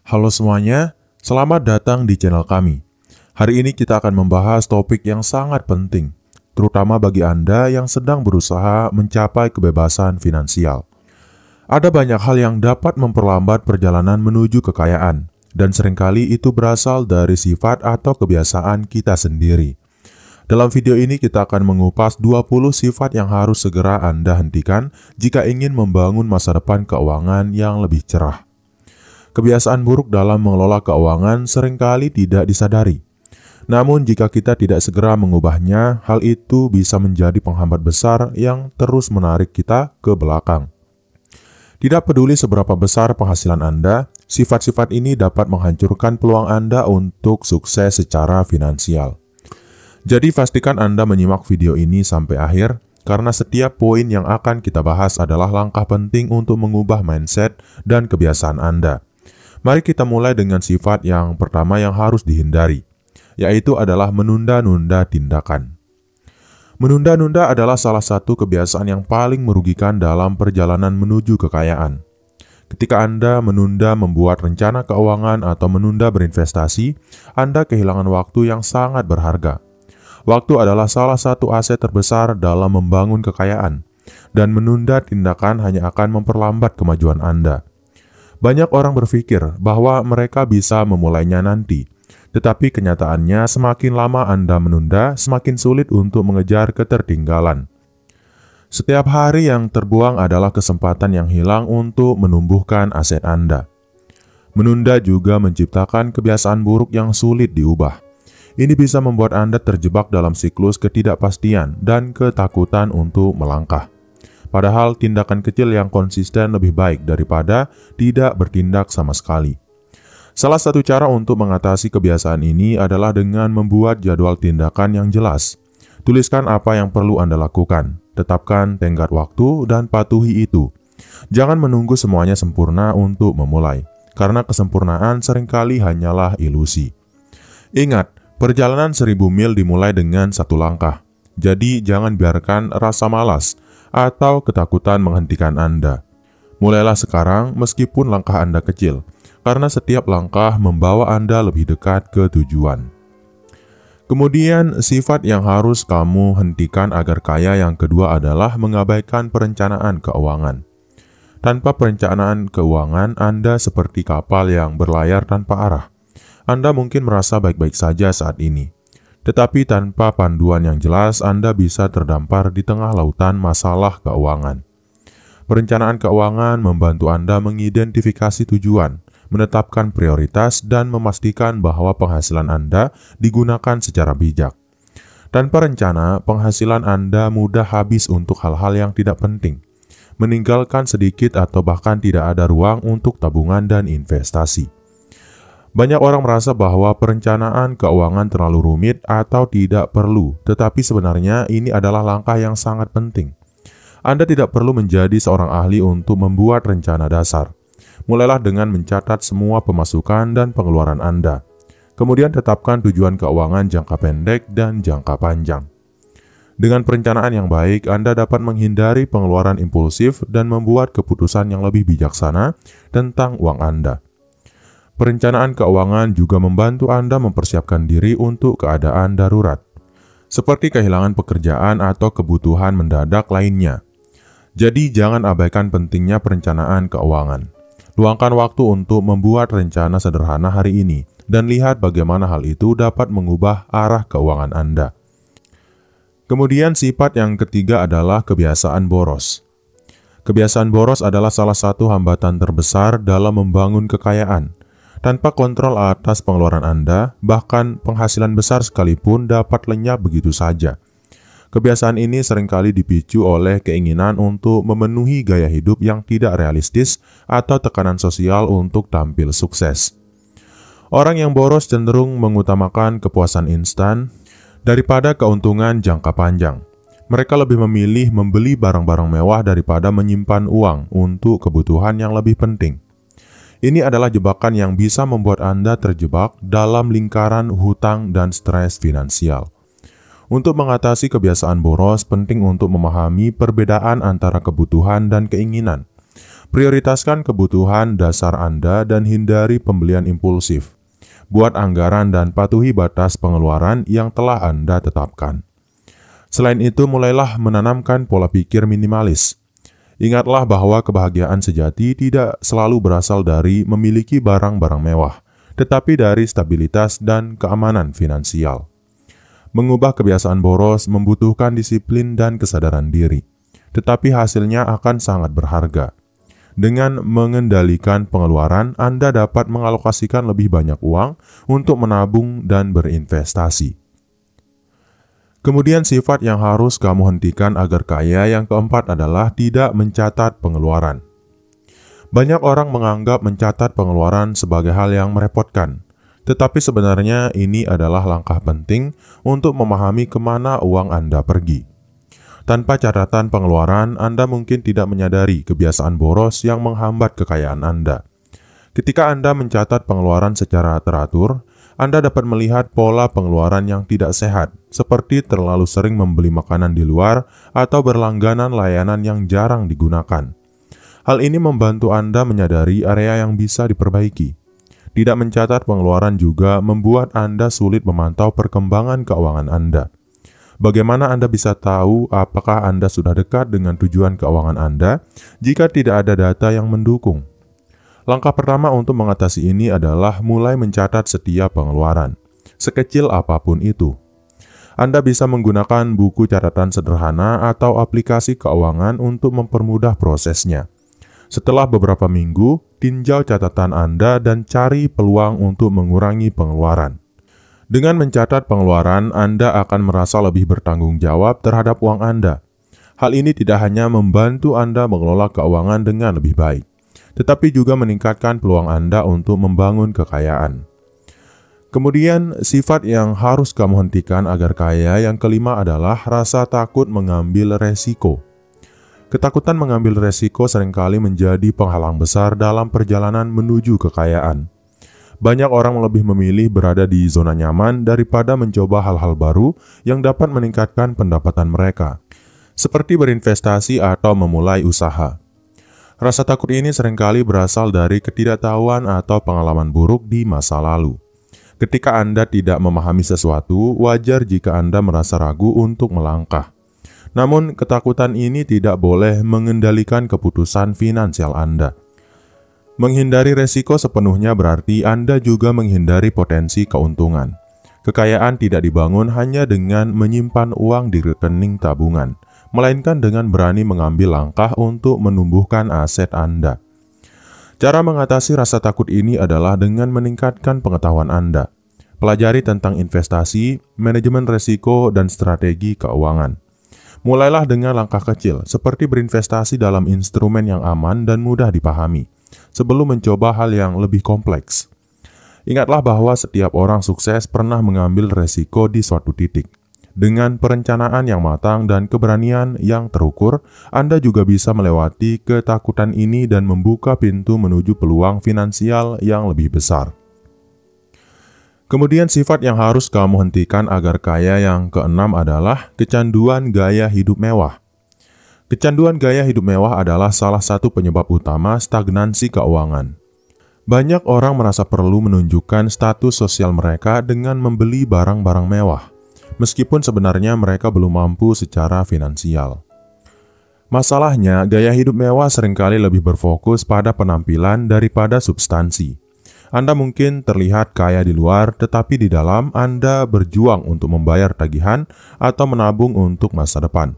Halo semuanya, selamat datang di channel kami. Hari ini kita akan membahas topik yang sangat penting, terutama bagi Anda yang sedang berusaha mencapai kebebasan finansial. Ada banyak hal yang dapat memperlambat perjalanan menuju kekayaan, dan seringkali itu berasal dari sifat atau kebiasaan kita sendiri. Dalam video ini kita akan mengupas 20 sifat yang harus segera Anda hentikan jika ingin membangun masa depan keuangan yang lebih cerah. Kebiasaan buruk dalam mengelola keuangan seringkali tidak disadari. Namun jika kita tidak segera mengubahnya, hal itu bisa menjadi penghambat besar yang terus menarik kita ke belakang. Tidak peduli seberapa besar penghasilan Anda, sifat-sifat ini dapat menghancurkan peluang Anda untuk sukses secara finansial. Jadi pastikan Anda menyimak video ini sampai akhir, karena setiap poin yang akan kita bahas adalah langkah penting untuk mengubah mindset dan kebiasaan Anda. Mari kita mulai dengan sifat yang pertama yang harus dihindari, yaitu adalah menunda-nunda tindakan. Menunda-nunda adalah salah satu kebiasaan yang paling merugikan dalam perjalanan menuju kekayaan. Ketika Anda menunda membuat rencana keuangan atau menunda berinvestasi, Anda kehilangan waktu yang sangat berharga. Waktu adalah salah satu aset terbesar dalam membangun kekayaan, dan menunda tindakan hanya akan memperlambat kemajuan Anda. Banyak orang berpikir bahwa mereka bisa memulainya nanti, tetapi kenyataannya semakin lama Anda menunda, semakin sulit untuk mengejar ketertinggalan. Setiap hari yang terbuang adalah kesempatan yang hilang untuk menumbuhkan aset Anda. Menunda juga menciptakan kebiasaan buruk yang sulit diubah. Ini bisa membuat Anda terjebak dalam siklus ketidakpastian dan ketakutan untuk melangkah. Padahal tindakan kecil yang konsisten lebih baik daripada tidak bertindak sama sekali. Salah satu cara untuk mengatasi kebiasaan ini adalah dengan membuat jadwal tindakan yang jelas. Tuliskan apa yang perlu Anda lakukan, tetapkan tenggat waktu dan patuhi itu. Jangan menunggu semuanya sempurna untuk memulai, karena kesempurnaan seringkali hanyalah ilusi. Ingat, perjalanan 1000 mil dimulai dengan satu langkah. Jadi jangan biarkan rasa malas atau ketakutan menghentikan Anda. Mulailah sekarang meskipun langkah Anda kecil, karena setiap langkah membawa Anda lebih dekat ke tujuan. Kemudian, sifat yang harus kamu hentikan agar kaya yang kedua adalah mengabaikan perencanaan keuangan. Tanpa perencanaan keuangan, Anda seperti kapal yang berlayar tanpa arah. Anda mungkin merasa baik-baik saja saat ini, tetapi tanpa panduan yang jelas, Anda bisa terdampar di tengah lautan masalah keuangan. Perencanaan keuangan membantu Anda mengidentifikasi tujuan, menetapkan prioritas, dan memastikan bahwa penghasilan Anda digunakan secara bijak. Tanpa rencana, penghasilan Anda mudah habis untuk hal-hal yang tidak penting, meninggalkan sedikit atau bahkan tidak ada ruang untuk tabungan dan investasi. Banyak orang merasa bahwa perencanaan keuangan terlalu rumit atau tidak perlu, tetapi sebenarnya ini adalah langkah yang sangat penting. Anda tidak perlu menjadi seorang ahli untuk membuat rencana dasar. Mulailah dengan mencatat semua pemasukan dan pengeluaran Anda. Kemudian tetapkan tujuan keuangan jangka pendek dan jangka panjang. Dengan perencanaan yang baik, Anda dapat menghindari pengeluaran impulsif dan membuat keputusan yang lebih bijaksana tentang uang Anda. Perencanaan keuangan juga membantu Anda mempersiapkan diri untuk keadaan darurat, seperti kehilangan pekerjaan atau kebutuhan mendadak lainnya. Jadi jangan abaikan pentingnya perencanaan keuangan. Luangkan waktu untuk membuat rencana sederhana hari ini, dan lihat bagaimana hal itu dapat mengubah arah keuangan Anda. Kemudian sifat yang ketiga adalah kebiasaan boros. Kebiasaan boros adalah salah satu hambatan terbesar dalam membangun kekayaan. Tanpa kontrol atas pengeluaran Anda, bahkan penghasilan besar sekalipun dapat lenyap begitu saja. Kebiasaan ini seringkali dipicu oleh keinginan untuk memenuhi gaya hidup yang tidak realistis atau tekanan sosial untuk tampil sukses. Orang yang boros cenderung mengutamakan kepuasan instan daripada keuntungan jangka panjang. Mereka lebih memilih membeli barang-barang mewah daripada menyimpan uang untuk kebutuhan yang lebih penting. Ini adalah jebakan yang bisa membuat Anda terjebak dalam lingkaran hutang dan stres finansial. Untuk mengatasi kebiasaan boros, penting untuk memahami perbedaan antara kebutuhan dan keinginan. Prioritaskan kebutuhan dasar Anda dan hindari pembelian impulsif. Buat anggaran dan patuhi batas pengeluaran yang telah Anda tetapkan. Selain itu, mulailah menanamkan pola pikir minimalis. Ingatlah bahwa kebahagiaan sejati tidak selalu berasal dari memiliki barang-barang mewah, tetapi dari stabilitas dan keamanan finansial. Mengubah kebiasaan boros membutuhkan disiplin dan kesadaran diri, tetapi hasilnya akan sangat berharga. Dengan mengendalikan pengeluaran, Anda dapat mengalokasikan lebih banyak uang untuk menabung dan berinvestasi. Kemudian sifat yang harus kamu hentikan agar kaya yang keempat adalah tidak mencatat pengeluaran. Banyak orang menganggap mencatat pengeluaran sebagai hal yang merepotkan, tetapi sebenarnya ini adalah langkah penting untuk memahami kemana uang Anda pergi. Tanpa catatan pengeluaran, Anda mungkin tidak menyadari kebiasaan boros yang menghambat kekayaan Anda. Ketika Anda mencatat pengeluaran secara teratur, Anda dapat melihat pola pengeluaran yang tidak sehat, seperti terlalu sering membeli makanan di luar atau berlangganan layanan yang jarang digunakan. Hal ini membantu Anda menyadari area yang bisa diperbaiki. Tidak mencatat pengeluaran juga membuat Anda sulit memantau perkembangan keuangan Anda. Bagaimana Anda bisa tahu apakah Anda sudah dekat dengan tujuan keuangan Anda jika tidak ada data yang mendukung? Langkah pertama untuk mengatasi ini adalah mulai mencatat setiap pengeluaran, sekecil apapun itu. Anda bisa menggunakan buku catatan sederhana atau aplikasi keuangan untuk mempermudah prosesnya. Setelah beberapa minggu, tinjau catatan Anda dan cari peluang untuk mengurangi pengeluaran. Dengan mencatat pengeluaran, Anda akan merasa lebih bertanggung jawab terhadap uang Anda. Hal ini tidak hanya membantu Anda mengelola keuangan dengan lebih baik, tetapi juga meningkatkan peluang Anda untuk membangun kekayaan. Kemudian, sifat yang harus kamu hentikan agar kaya yang kelima adalah rasa takut mengambil resiko. Ketakutan mengambil resiko seringkali menjadi penghalang besar dalam perjalanan menuju kekayaan. Banyak orang lebih memilih berada di zona nyaman daripada mencoba hal-hal baru yang dapat meningkatkan pendapatan mereka, seperti berinvestasi atau memulai usaha. Rasa takut ini seringkali berasal dari ketidaktahuan atau pengalaman buruk di masa lalu. Ketika Anda tidak memahami sesuatu, wajar jika Anda merasa ragu untuk melangkah. Namun, ketakutan ini tidak boleh mengendalikan keputusan finansial Anda. Menghindari resiko sepenuhnya berarti Anda juga menghindari potensi keuntungan. Kekayaan tidak dibangun hanya dengan menyimpan uang di rekening tabungan, melainkan dengan berani mengambil langkah untuk menumbuhkan aset Anda. Cara mengatasi rasa takut ini adalah dengan meningkatkan pengetahuan Anda. Pelajari tentang investasi, manajemen resiko, dan strategi keuangan. Mulailah dengan langkah kecil, seperti berinvestasi dalam instrumen yang aman dan mudah dipahami, sebelum mencoba hal yang lebih kompleks. Ingatlah bahwa setiap orang sukses pernah mengambil resiko di suatu titik. Dengan perencanaan yang matang dan keberanian yang terukur, Anda juga bisa melewati ketakutan ini dan membuka pintu menuju peluang finansial yang lebih besar. Kemudian sifat yang harus kamu hentikan agar kaya yang keenam adalah kecanduan gaya hidup mewah. Kecanduan gaya hidup mewah adalah salah satu penyebab utama stagnansi keuangan. Banyak orang merasa perlu menunjukkan status sosial mereka dengan membeli barang-barang mewah, meskipun sebenarnya mereka belum mampu secara finansial. Masalahnya, gaya hidup mewah seringkali lebih berfokus pada penampilan daripada substansi. Anda mungkin terlihat kaya di luar, tetapi di dalam Anda berjuang untuk membayar tagihan atau menabung untuk masa depan.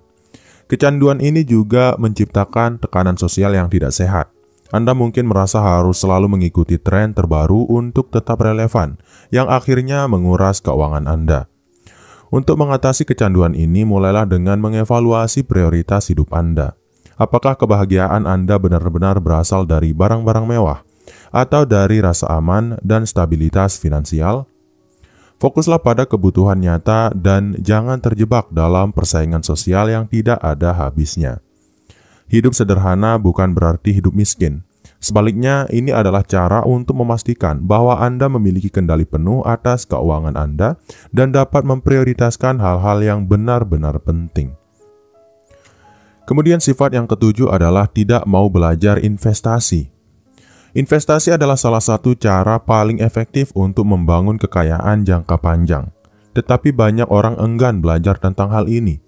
Kecanduan ini juga menciptakan tekanan sosial yang tidak sehat. Anda mungkin merasa harus selalu mengikuti tren terbaru untuk tetap relevan, yang akhirnya menguras keuangan Anda. Untuk mengatasi kecanduan ini, mulailah dengan mengevaluasi prioritas hidup Anda. Apakah kebahagiaan Anda benar-benar berasal dari barang-barang mewah, atau dari rasa aman dan stabilitas finansial? Fokuslah pada kebutuhan nyata dan jangan terjebak dalam persaingan sosial yang tidak ada habisnya. Hidup sederhana bukan berarti hidup miskin. Sebaliknya, ini adalah cara untuk memastikan bahwa Anda memiliki kendali penuh atas keuangan Anda dan dapat memprioritaskan hal-hal yang benar-benar penting. Kemudian sifat yang ketujuh adalah tidak mau belajar investasi. Investasi adalah salah satu cara paling efektif untuk membangun kekayaan jangka panjang. Tetapi banyak orang enggan belajar tentang hal ini.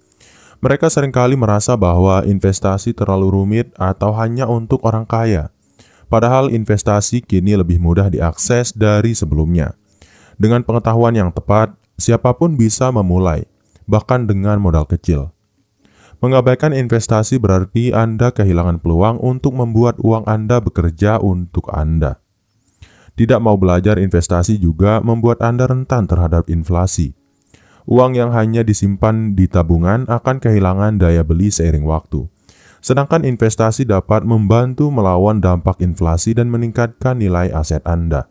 Mereka seringkali merasa bahwa investasi terlalu rumit atau hanya untuk orang kaya. Padahal investasi kini lebih mudah diakses dari sebelumnya. Dengan pengetahuan yang tepat, siapapun bisa memulai, bahkan dengan modal kecil. Mengabaikan investasi berarti Anda kehilangan peluang untuk membuat uang Anda bekerja untuk Anda. Tidak mau belajar investasi juga membuat Anda rentan terhadap inflasi. Uang yang hanya disimpan di tabungan akan kehilangan daya beli seiring waktu. Sedangkan investasi dapat membantu melawan dampak inflasi dan meningkatkan nilai aset Anda.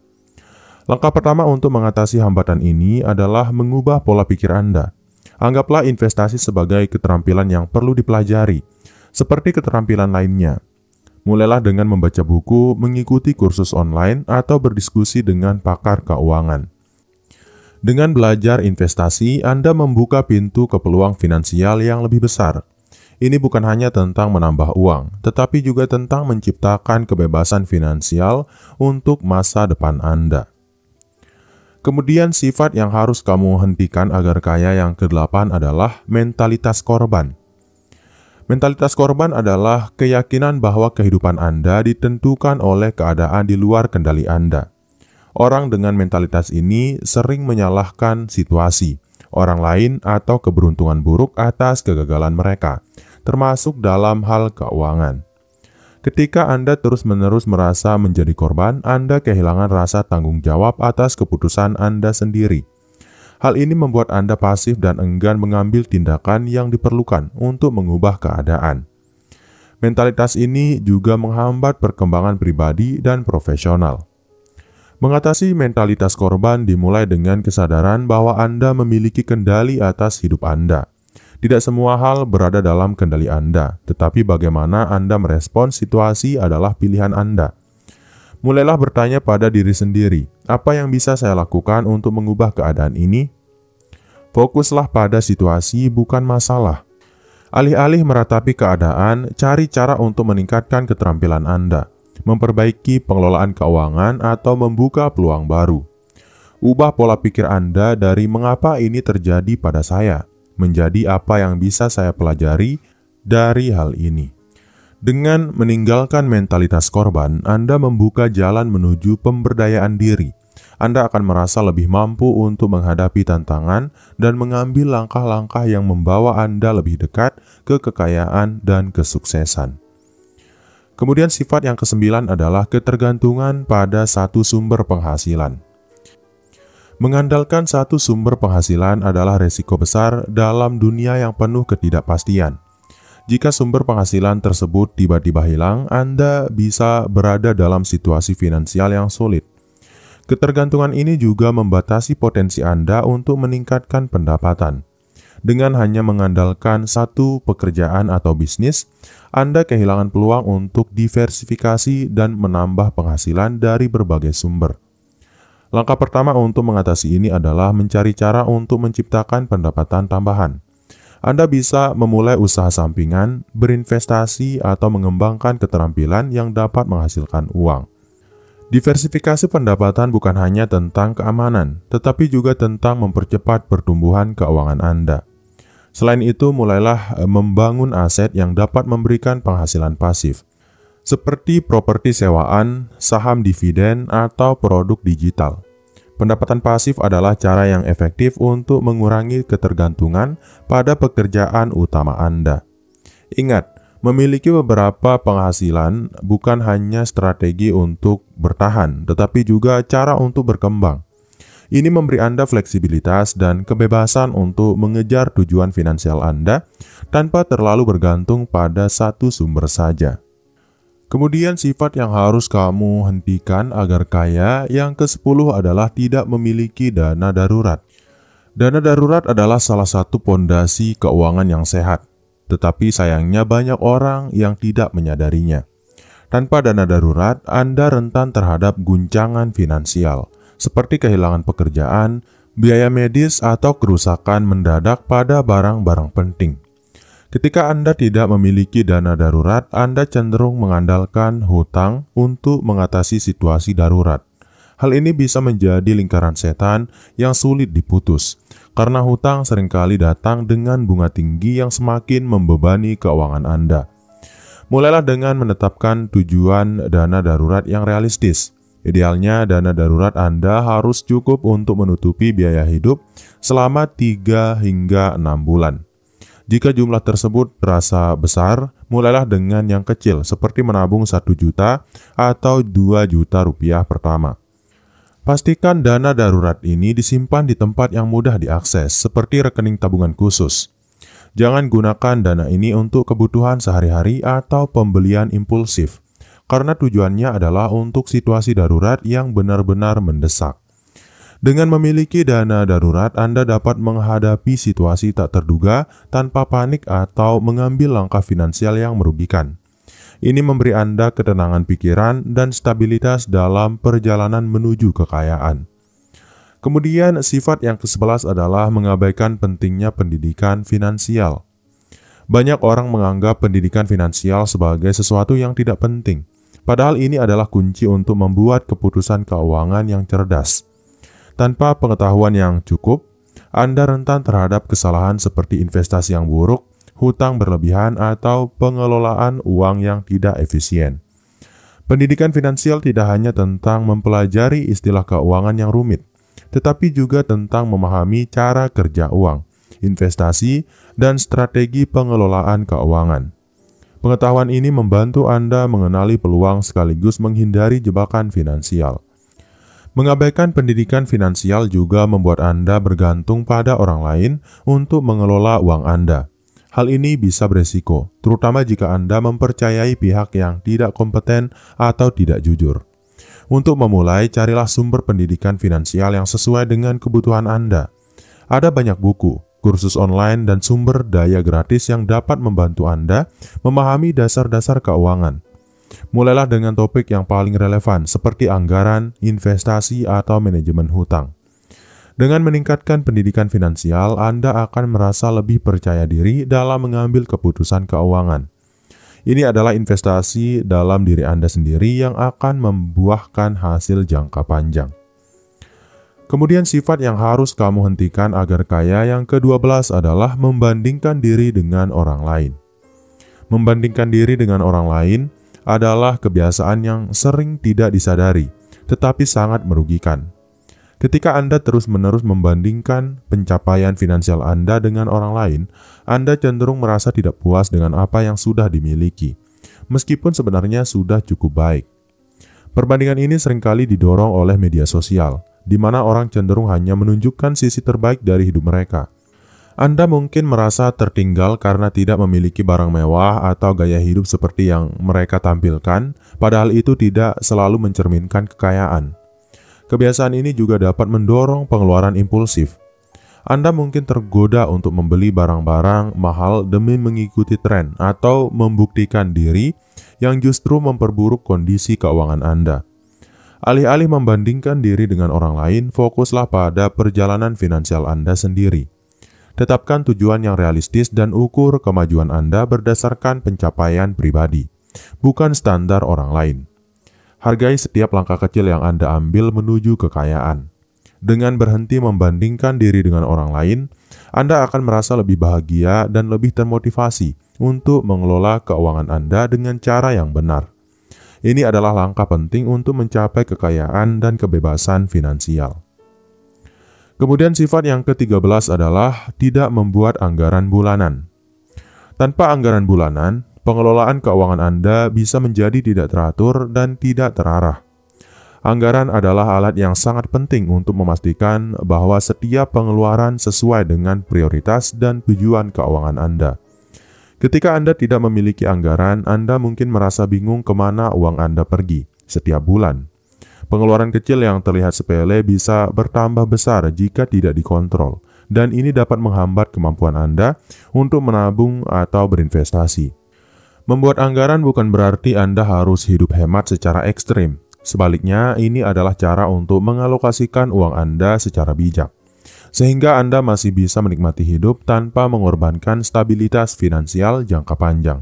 Langkah pertama untuk mengatasi hambatan ini adalah mengubah pola pikir Anda. Anggaplah investasi sebagai keterampilan yang perlu dipelajari, seperti keterampilan lainnya. Mulailah dengan membaca buku, mengikuti kursus online, atau berdiskusi dengan pakar keuangan. Dengan belajar investasi, Anda membuka pintu ke peluang finansial yang lebih besar. Ini bukan hanya tentang menambah uang, tetapi juga tentang menciptakan kebebasan finansial untuk masa depan Anda. Kemudian sifat yang harus kamu hentikan agar kaya yang ke-8 adalah mentalitas korban. Mentalitas korban adalah keyakinan bahwa kehidupan Anda ditentukan oleh keadaan di luar kendali Anda. Orang dengan mentalitas ini sering menyalahkan situasi, orang lain atau keberuntungan buruk atas kegagalan mereka, termasuk dalam hal keuangan. Ketika Anda terus-menerus merasa menjadi korban, Anda kehilangan rasa tanggung jawab atas keputusan Anda sendiri. Hal ini membuat Anda pasif dan enggan mengambil tindakan yang diperlukan untuk mengubah keadaan. Mentalitas ini juga menghambat perkembangan pribadi dan profesional. Mengatasi mentalitas korban dimulai dengan kesadaran bahwa Anda memiliki kendali atas hidup Anda. Tidak semua hal berada dalam kendali Anda, tetapi bagaimana Anda merespon situasi adalah pilihan Anda. Mulailah bertanya pada diri sendiri, apa yang bisa saya lakukan untuk mengubah keadaan ini? Fokuslah pada situasi, bukan masalah. Alih-alih meratapi keadaan, cari cara untuk meningkatkan keterampilan Anda, memperbaiki pengelolaan keuangan, atau membuka peluang baru. Ubah pola pikir Anda dari mengapa ini terjadi pada saya, menjadi apa yang bisa saya pelajari dari hal ini. Dengan meninggalkan mentalitas korban, Anda membuka jalan menuju pemberdayaan diri. Anda akan merasa lebih mampu untuk menghadapi tantangan dan mengambil langkah-langkah yang membawa Anda lebih dekat ke kekayaan dan kesuksesan. Kemudian sifat yang ke-9 adalah ketergantungan pada satu sumber penghasilan. Mengandalkan satu sumber penghasilan adalah resiko besar dalam dunia yang penuh ketidakpastian. Jika sumber penghasilan tersebut tiba-tiba hilang, Anda bisa berada dalam situasi finansial yang sulit. Ketergantungan ini juga membatasi potensi Anda untuk meningkatkan pendapatan. Dengan hanya mengandalkan satu pekerjaan atau bisnis, Anda kehilangan peluang untuk diversifikasi dan menambah penghasilan dari berbagai sumber. Langkah pertama untuk mengatasi ini adalah mencari cara untuk menciptakan pendapatan tambahan. Anda bisa memulai usaha sampingan, berinvestasi, atau mengembangkan keterampilan yang dapat menghasilkan uang. Diversifikasi pendapatan bukan hanya tentang keamanan, tetapi juga tentang mempercepat pertumbuhan keuangan Anda. Selain itu, mulailah membangun aset yang dapat memberikan penghasilan pasif, seperti properti sewaan, saham dividen, atau produk digital. Pendapatan pasif adalah cara yang efektif untuk mengurangi ketergantungan pada pekerjaan utama Anda. Ingat, memiliki beberapa penghasilan bukan hanya strategi untuk bertahan, tetapi juga cara untuk berkembang. Ini memberi Anda fleksibilitas dan kebebasan untuk mengejar tujuan finansial Anda tanpa terlalu bergantung pada satu sumber saja. Kemudian sifat yang harus kamu hentikan agar kaya yang ke-10 adalah tidak memiliki dana darurat. Dana darurat adalah salah satu pondasi keuangan yang sehat, tetapi sayangnya banyak orang yang tidak menyadarinya. Tanpa dana darurat, Anda rentan terhadap guncangan finansial, seperti kehilangan pekerjaan, biaya medis, atau kerusakan mendadak pada barang-barang penting. Ketika Anda tidak memiliki dana darurat, Anda cenderung mengandalkan hutang untuk mengatasi situasi darurat. Hal ini bisa menjadi lingkaran setan yang sulit diputus, karena hutang seringkali datang dengan bunga tinggi yang semakin membebani keuangan Anda. Mulailah dengan menetapkan tujuan dana darurat yang realistis. Idealnya, dana darurat Anda harus cukup untuk menutupi biaya hidup selama 3 hingga 6 bulan. Jika jumlah tersebut terasa besar, mulailah dengan yang kecil, seperti menabung 1 juta atau 2 juta rupiah pertama. Pastikan dana darurat ini disimpan di tempat yang mudah diakses, seperti rekening tabungan khusus. Jangan gunakan dana ini untuk kebutuhan sehari-hari atau pembelian impulsif, karena tujuannya adalah untuk situasi darurat yang benar-benar mendesak. Dengan memiliki dana darurat, Anda dapat menghadapi situasi tak terduga tanpa panik atau mengambil langkah finansial yang merugikan. Ini memberi Anda ketenangan pikiran dan stabilitas dalam perjalanan menuju kekayaan. Kemudian, sifat yang ke-11 adalah mengabaikan pentingnya pendidikan finansial. Banyak orang menganggap pendidikan finansial sebagai sesuatu yang tidak penting, padahal ini adalah kunci untuk membuat keputusan keuangan yang cerdas. Tanpa pengetahuan yang cukup, Anda rentan terhadap kesalahan seperti investasi yang buruk, hutang berlebihan, atau pengelolaan uang yang tidak efisien. Pendidikan finansial tidak hanya tentang mempelajari istilah keuangan yang rumit, tetapi juga tentang memahami cara kerja uang, investasi, dan strategi pengelolaan keuangan. Pengetahuan ini membantu Anda mengenali peluang sekaligus menghindari jebakan finansial. Mengabaikan pendidikan finansial juga membuat Anda bergantung pada orang lain untuk mengelola uang Anda. Hal ini bisa beresiko, terutama jika Anda mempercayai pihak yang tidak kompeten atau tidak jujur. Untuk memulai, carilah sumber pendidikan finansial yang sesuai dengan kebutuhan Anda. Ada banyak buku, kursus online, dan sumber daya gratis yang dapat membantu Anda memahami dasar-dasar keuangan. Mulailah dengan topik yang paling relevan, seperti anggaran, investasi, atau manajemen hutang. Dengan meningkatkan pendidikan finansial, Anda akan merasa lebih percaya diri dalam mengambil keputusan keuangan. Ini adalah investasi dalam diri Anda sendiri yang akan membuahkan hasil jangka panjang. Kemudian sifat yang harus kamu hentikan agar kaya yang ke-12 adalah membandingkan diri dengan orang lain. Membandingkan diri dengan orang lain adalah kebiasaan yang sering tidak disadari, tetapi sangat merugikan. Ketika Anda terus-menerus membandingkan pencapaian finansial Anda dengan orang lain, Anda cenderung merasa tidak puas dengan apa yang sudah dimiliki, meskipun sebenarnya sudah cukup baik. Perbandingan ini seringkali didorong oleh media sosial, di mana orang cenderung hanya menunjukkan sisi terbaik dari hidup mereka. Anda mungkin merasa tertinggal karena tidak memiliki barang mewah atau gaya hidup seperti yang mereka tampilkan, padahal itu tidak selalu mencerminkan kekayaan. Kebiasaan ini juga dapat mendorong pengeluaran impulsif. Anda mungkin tergoda untuk membeli barang-barang mahal demi mengikuti tren atau membuktikan diri yang justru memperburuk kondisi keuangan Anda. Alih-alih membandingkan diri dengan orang lain, fokuslah pada perjalanan finansial Anda sendiri. Tetapkan tujuan yang realistis dan ukur kemajuan Anda berdasarkan pencapaian pribadi, bukan standar orang lain. Hargai setiap langkah kecil yang Anda ambil menuju kekayaan. Dengan berhenti membandingkan diri dengan orang lain, Anda akan merasa lebih bahagia dan lebih termotivasi untuk mengelola keuangan Anda dengan cara yang benar. Ini adalah langkah penting untuk mencapai kekayaan dan kebebasan finansial. Kemudian sifat yang ke-13 adalah tidak membuat anggaran bulanan. Tanpa anggaran bulanan, pengelolaan keuangan Anda bisa menjadi tidak teratur dan tidak terarah. Anggaran adalah alat yang sangat penting untuk memastikan bahwa setiap pengeluaran sesuai dengan prioritas dan tujuan keuangan Anda. Ketika Anda tidak memiliki anggaran, Anda mungkin merasa bingung kemana uang Anda pergi setiap bulan. Pengeluaran kecil yang terlihat sepele bisa bertambah besar jika tidak dikontrol, dan ini dapat menghambat kemampuan Anda untuk menabung atau berinvestasi. Membuat anggaran bukan berarti Anda harus hidup hemat secara ekstrim. Sebaliknya, ini adalah cara untuk mengalokasikan uang Anda secara bijak. sehingga Anda masih bisa menikmati hidup tanpa mengorbankan stabilitas finansial jangka panjang.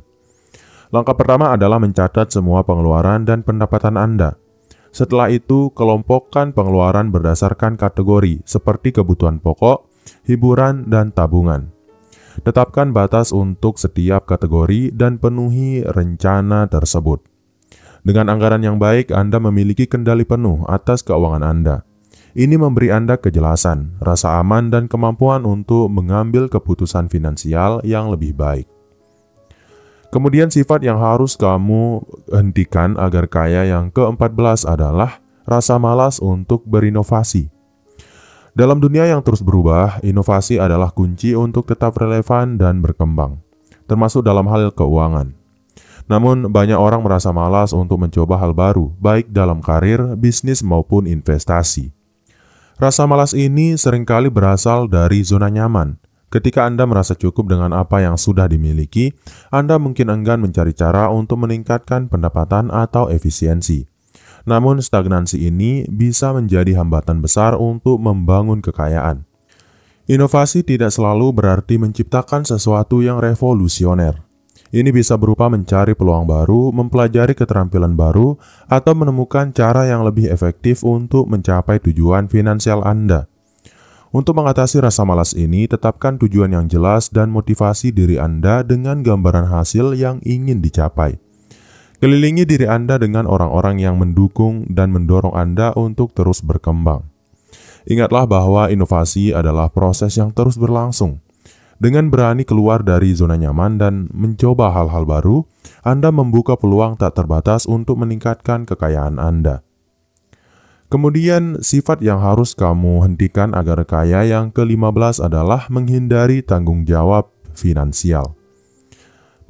Langkah pertama adalah mencatat semua pengeluaran dan pendapatan Anda. Setelah itu, kelompokkan pengeluaran berdasarkan kategori seperti kebutuhan pokok, hiburan, dan tabungan. Tetapkan batas untuk setiap kategori dan penuhi rencana tersebut. Dengan anggaran yang baik, Anda memiliki kendali penuh atas keuangan Anda. Ini memberi Anda kejelasan, rasa aman, dan kemampuan untuk mengambil keputusan finansial yang lebih baik. Kemudian sifat yang harus kamu hentikan agar kaya yang ke-14 adalah rasa malas untuk berinovasi. Dalam dunia yang terus berubah, inovasi adalah kunci untuk tetap relevan dan berkembang, termasuk dalam hal keuangan. Namun, banyak orang merasa malas untuk mencoba hal baru, baik dalam karir, bisnis, maupun investasi. Rasa malas ini seringkali berasal dari zona nyaman. Ketika Anda merasa cukup dengan apa yang sudah dimiliki, Anda mungkin enggan mencari cara untuk meningkatkan pendapatan atau efisiensi. Namun, stagnansi ini bisa menjadi hambatan besar untuk membangun kekayaan. Inovasi tidak selalu berarti menciptakan sesuatu yang revolusioner. Ini bisa berupa mencari peluang baru, mempelajari keterampilan baru, atau menemukan cara yang lebih efektif untuk mencapai tujuan finansial Anda. Untuk mengatasi rasa malas ini, tetapkan tujuan yang jelas dan motivasi diri Anda dengan gambaran hasil yang ingin dicapai. Kelilingi diri Anda dengan orang-orang yang mendukung dan mendorong Anda untuk terus berkembang. Ingatlah bahwa inovasi adalah proses yang terus berlangsung. Dengan berani keluar dari zona nyaman dan mencoba hal-hal baru, Anda membuka peluang tak terbatas untuk meningkatkan kekayaan Anda. Kemudian, sifat yang harus kamu hentikan agar kaya yang ke-15 adalah menghindari tanggung jawab finansial.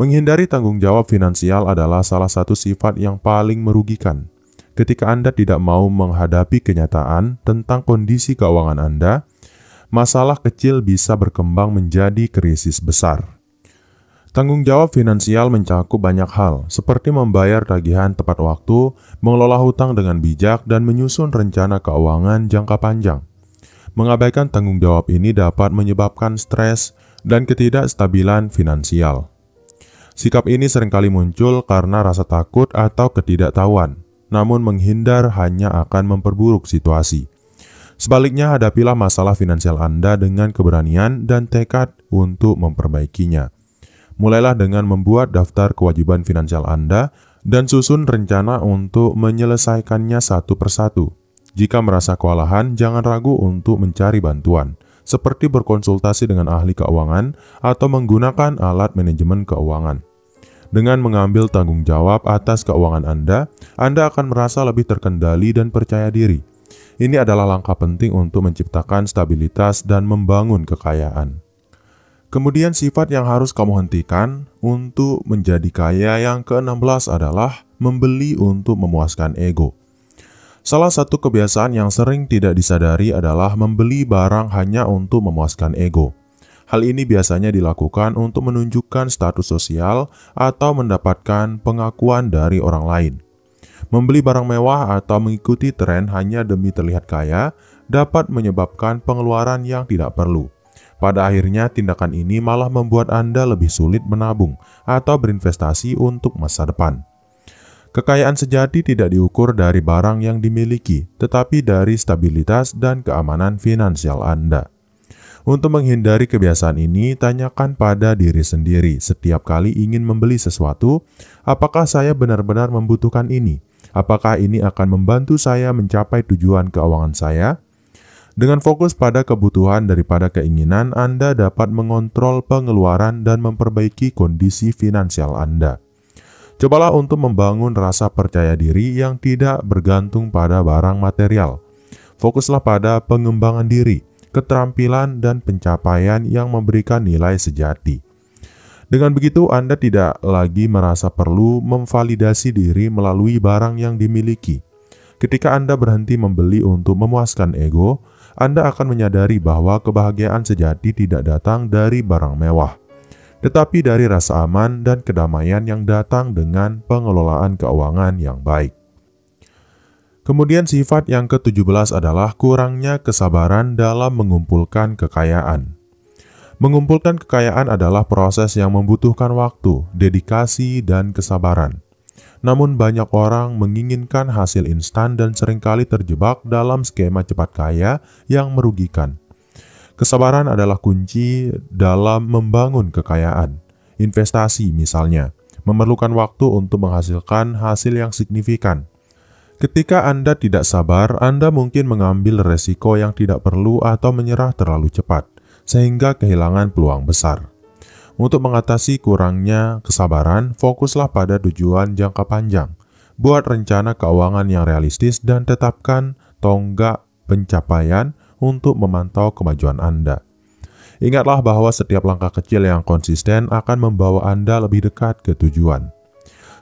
Menghindari tanggung jawab finansial adalah salah satu sifat yang paling merugikan. Ketika Anda tidak mau menghadapi kenyataan tentang kondisi keuangan Anda, masalah kecil bisa berkembang menjadi krisis besar. Tanggung jawab finansial mencakup banyak hal, seperti membayar tagihan tepat waktu, mengelola hutang dengan bijak, dan menyusun rencana keuangan jangka panjang. Mengabaikan tanggung jawab ini dapat menyebabkan stres dan ketidakstabilan finansial. Sikap ini seringkali muncul karena rasa takut atau ketidaktahuan, namun menghindar hanya akan memperburuk situasi. Sebaliknya, hadapilah masalah finansial Anda dengan keberanian dan tekad untuk memperbaikinya. Mulailah dengan membuat daftar kewajiban finansial Anda dan susun rencana untuk menyelesaikannya satu persatu. Jika merasa kewalahan, jangan ragu untuk mencari bantuan, seperti berkonsultasi dengan ahli keuangan atau menggunakan alat manajemen keuangan. Dengan mengambil tanggung jawab atas keuangan Anda akan merasa lebih terkendali dan percaya diri. Ini adalah langkah penting untuk menciptakan stabilitas dan membangun kekayaan. Kemudian sifat yang harus kamu hentikan untuk menjadi kaya yang ke-16 adalah membeli untuk memuaskan ego. Salah satu kebiasaan yang sering tidak disadari adalah membeli barang hanya untuk memuaskan ego. Hal ini biasanya dilakukan untuk menunjukkan status sosial atau mendapatkan pengakuan dari orang lain. Membeli barang mewah atau mengikuti tren hanya demi terlihat kaya dapat menyebabkan pengeluaran yang tidak perlu. Pada akhirnya, tindakan ini malah membuat Anda lebih sulit menabung atau berinvestasi untuk masa depan. Kekayaan sejati tidak diukur dari barang yang dimiliki, tetapi dari stabilitas dan keamanan finansial Anda. Untuk menghindari kebiasaan ini, tanyakan pada diri sendiri setiap kali ingin membeli sesuatu, apakah saya benar-benar membutuhkan ini? Apakah ini akan membantu saya mencapai tujuan keuangan saya? Dengan fokus pada kebutuhan daripada keinginan, Anda dapat mengontrol pengeluaran dan memperbaiki kondisi finansial Anda. Cobalah untuk membangun rasa percaya diri yang tidak bergantung pada barang material. Fokuslah pada pengembangan diri, keterampilan, dan pencapaian yang memberikan nilai sejati. Dengan begitu, Anda tidak lagi merasa perlu memvalidasi diri melalui barang yang dimiliki. Ketika Anda berhenti membeli untuk memuaskan ego, Anda akan menyadari bahwa kebahagiaan sejati tidak datang dari barang mewah, tetapi dari rasa aman dan kedamaian yang datang dengan pengelolaan keuangan yang baik. Kemudian sifat yang ke-17 adalah kurangnya kesabaran dalam mengumpulkan kekayaan. Mengumpulkan kekayaan adalah proses yang membutuhkan waktu, dedikasi, dan kesabaran. Namun banyak orang menginginkan hasil instan dan seringkali terjebak dalam skema cepat kaya yang merugikan. Kesabaran adalah kunci dalam membangun kekayaan. Investasi misalnya, memerlukan waktu untuk menghasilkan hasil yang signifikan. Ketika Anda tidak sabar, Anda mungkin mengambil resiko yang tidak perlu atau menyerah terlalu cepat, sehingga kehilangan peluang besar. Untuk mengatasi kurangnya kesabaran, fokuslah pada tujuan jangka panjang. Buat rencana keuangan yang realistis dan tetapkan tonggak pencapaian untuk memantau kemajuan Anda. Ingatlah bahwa setiap langkah kecil yang konsisten akan membawa Anda lebih dekat ke tujuan.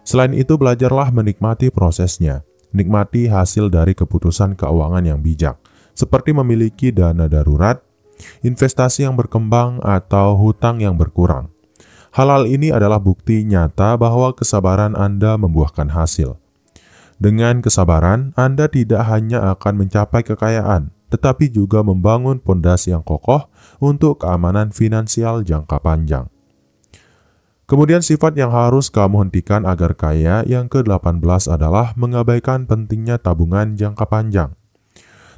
Selain itu, belajarlah menikmati prosesnya. Nikmati hasil dari keputusan keuangan yang bijak, seperti memiliki dana darurat, investasi yang berkembang, atau hutang yang berkurang. Hal-hal ini adalah bukti nyata bahwa kesabaran Anda membuahkan hasil. Dengan kesabaran, Anda tidak hanya akan mencapai kekayaan, tetapi juga membangun pondasi yang kokoh untuk keamanan finansial jangka panjang. Kemudian sifat yang harus kamu hentikan agar kaya yang ke-18 adalah mengabaikan pentingnya tabungan jangka panjang.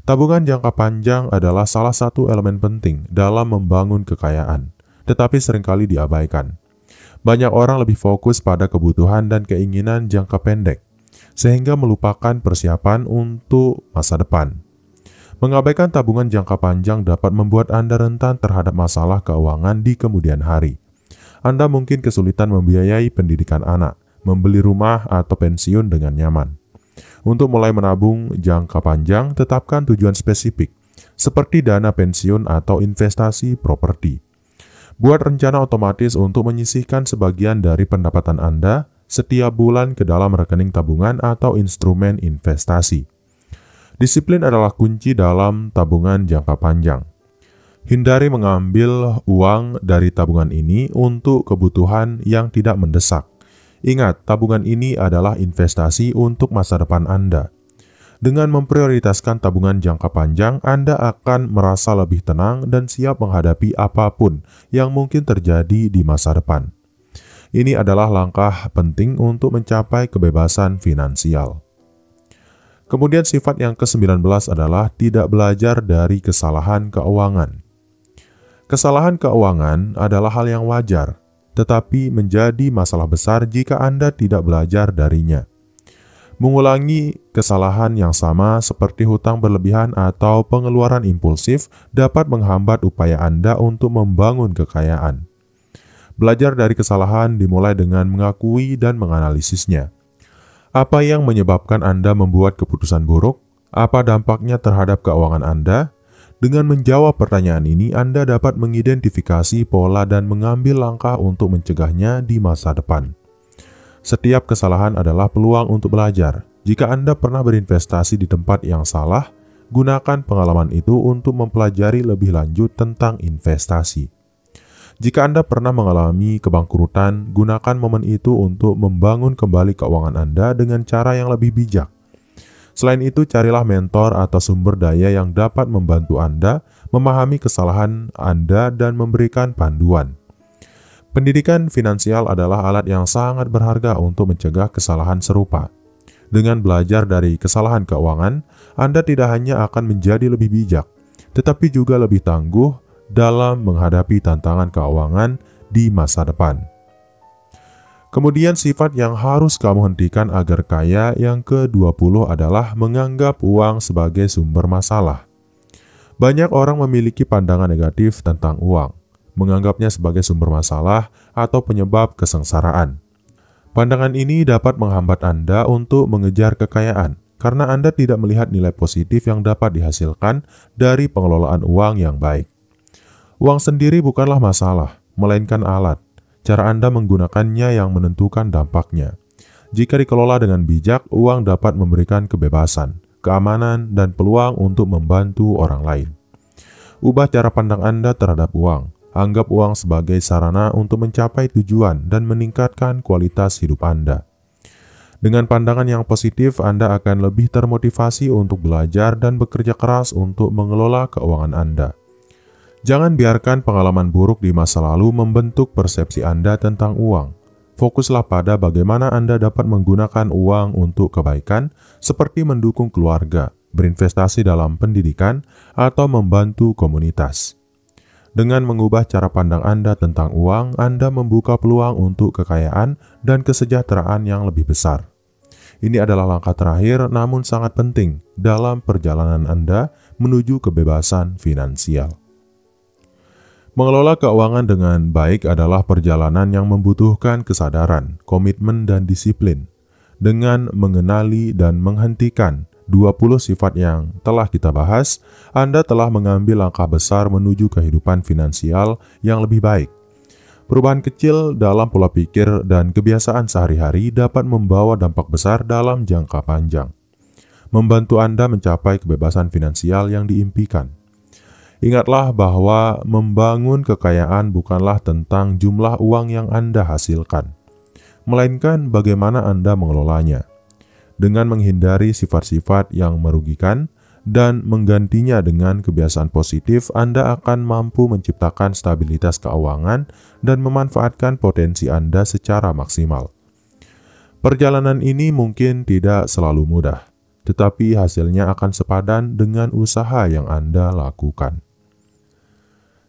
Tabungan jangka panjang adalah salah satu elemen penting dalam membangun kekayaan, tetapi seringkali diabaikan. Banyak orang lebih fokus pada kebutuhan dan keinginan jangka pendek, sehingga melupakan persiapan untuk masa depan. Mengabaikan tabungan jangka panjang dapat membuat Anda rentan terhadap masalah keuangan di kemudian hari. Anda mungkin kesulitan membiayai pendidikan anak, membeli rumah, atau pensiun dengan nyaman. Untuk mulai menabung jangka panjang, tetapkan tujuan spesifik, seperti dana pensiun atau investasi properti. Buat rencana otomatis untuk menyisihkan sebagian dari pendapatan Anda setiap bulan ke dalam rekening tabungan atau instrumen investasi. Disiplin adalah kunci dalam tabungan jangka panjang. Hindari mengambil uang dari tabungan ini untuk kebutuhan yang tidak mendesak. Ingat, tabungan ini adalah investasi untuk masa depan Anda. Dengan memprioritaskan tabungan jangka panjang, Anda akan merasa lebih tenang dan siap menghadapi apapun yang mungkin terjadi di masa depan. Ini adalah langkah penting untuk mencapai kebebasan finansial. Kemudian sifat yang ke-19 adalah tidak belajar dari kesalahan keuangan. Kesalahan keuangan adalah hal yang wajar, tetapi menjadi masalah besar jika Anda tidak belajar darinya. Mengulangi kesalahan yang sama seperti hutang berlebihan atau pengeluaran impulsif dapat menghambat upaya Anda untuk membangun kekayaan. Belajar dari kesalahan dimulai dengan mengakui dan menganalisisnya. Apa yang menyebabkan Anda membuat keputusan buruk? Apa dampaknya terhadap keuangan Anda? Dengan menjawab pertanyaan ini, Anda dapat mengidentifikasi pola dan mengambil langkah untuk mencegahnya di masa depan. Setiap kesalahan adalah peluang untuk belajar. Jika Anda pernah berinvestasi di tempat yang salah, gunakan pengalaman itu untuk mempelajari lebih lanjut tentang investasi. Jika Anda pernah mengalami kebangkrutan, gunakan momen itu untuk membangun kembali keuangan Anda dengan cara yang lebih bijak. Selain itu, carilah mentor atau sumber daya yang dapat membantu Anda memahami kesalahan Anda dan memberikan panduan. Pendidikan finansial adalah alat yang sangat berharga untuk mencegah kesalahan serupa. Dengan belajar dari kesalahan keuangan, Anda tidak hanya akan menjadi lebih bijak, tetapi juga lebih tangguh dalam menghadapi tantangan keuangan di masa depan. Kemudian sifat yang harus kamu hentikan agar kaya yang ke-20 adalah menganggap uang sebagai sumber masalah. Banyak orang memiliki pandangan negatif tentang uang, menganggapnya sebagai sumber masalah atau penyebab kesengsaraan. Pandangan ini dapat menghambat Anda untuk mengejar kekayaan, karena Anda tidak melihat nilai positif yang dapat dihasilkan dari pengelolaan uang yang baik. Uang sendiri bukanlah masalah, melainkan alat. Cara Anda menggunakannya yang menentukan dampaknya. Jika dikelola dengan bijak, uang dapat memberikan kebebasan, keamanan, dan peluang untuk membantu orang lain. Ubah cara pandang Anda terhadap uang. Anggap uang sebagai sarana untuk mencapai tujuan dan meningkatkan kualitas hidup Anda. Dengan pandangan yang positif, Anda akan lebih termotivasi untuk belajar dan bekerja keras untuk mengelola keuangan Anda. Jangan biarkan pengalaman buruk di masa lalu membentuk persepsi Anda tentang uang. Fokuslah pada bagaimana Anda dapat menggunakan uang untuk kebaikan, seperti mendukung keluarga, berinvestasi dalam pendidikan, atau membantu komunitas. Dengan mengubah cara pandang Anda tentang uang, Anda membuka peluang untuk kekayaan dan kesejahteraan yang lebih besar. Ini adalah langkah terakhir namun sangat penting dalam perjalanan Anda menuju kebebasan finansial. Mengelola keuangan dengan baik adalah perjalanan yang membutuhkan kesadaran, komitmen, dan disiplin. Dengan mengenali dan menghentikan 20 sifat yang telah kita bahas, Anda telah mengambil langkah besar menuju kehidupan finansial yang lebih baik. Perubahan kecil dalam pola pikir dan kebiasaan sehari-hari dapat membawa dampak besar dalam jangka panjang, membantu Anda mencapai kebebasan finansial yang diimpikan. Ingatlah bahwa membangun kekayaan bukanlah tentang jumlah uang yang Anda hasilkan, melainkan bagaimana Anda mengelolanya. Dengan menghindari sifat-sifat yang merugikan dan menggantinya dengan kebiasaan positif, Anda akan mampu menciptakan stabilitas keuangan dan memanfaatkan potensi Anda secara maksimal. Perjalanan ini mungkin tidak selalu mudah, tetapi hasilnya akan sepadan dengan usaha yang Anda lakukan.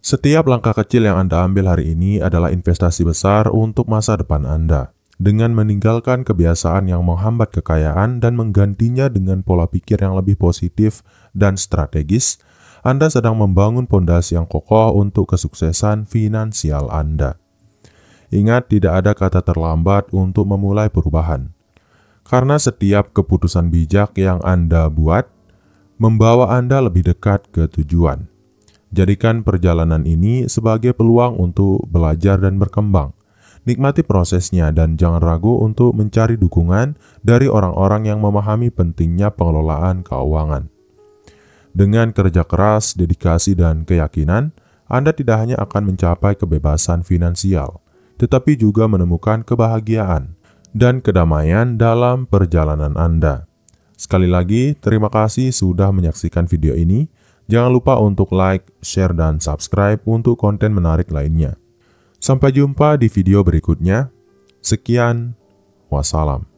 Setiap langkah kecil yang Anda ambil hari ini adalah investasi besar untuk masa depan Anda. Dengan meninggalkan kebiasaan yang menghambat kekayaan dan menggantinya dengan pola pikir yang lebih positif dan strategis, Anda sedang membangun pondasi yang kokoh untuk kesuksesan finansial Anda. Ingat, tidak ada kata terlambat untuk memulai perubahan. Karena setiap keputusan bijak yang Anda buat, membawa Anda lebih dekat ke tujuan. Jadikan perjalanan ini sebagai peluang untuk belajar dan berkembang. Nikmati prosesnya dan jangan ragu untuk mencari dukungan dari orang-orang yang memahami pentingnya pengelolaan keuangan. Dengan kerja keras, dedikasi, dan keyakinan, Anda tidak hanya akan mencapai kebebasan finansial, tetapi juga menemukan kebahagiaan dan kedamaian dalam perjalanan Anda. Sekali lagi, terima kasih sudah menyaksikan video ini. Jangan lupa untuk like, share, dan subscribe untuk konten menarik lainnya. Sampai jumpa di video berikutnya. Sekian, wassalam.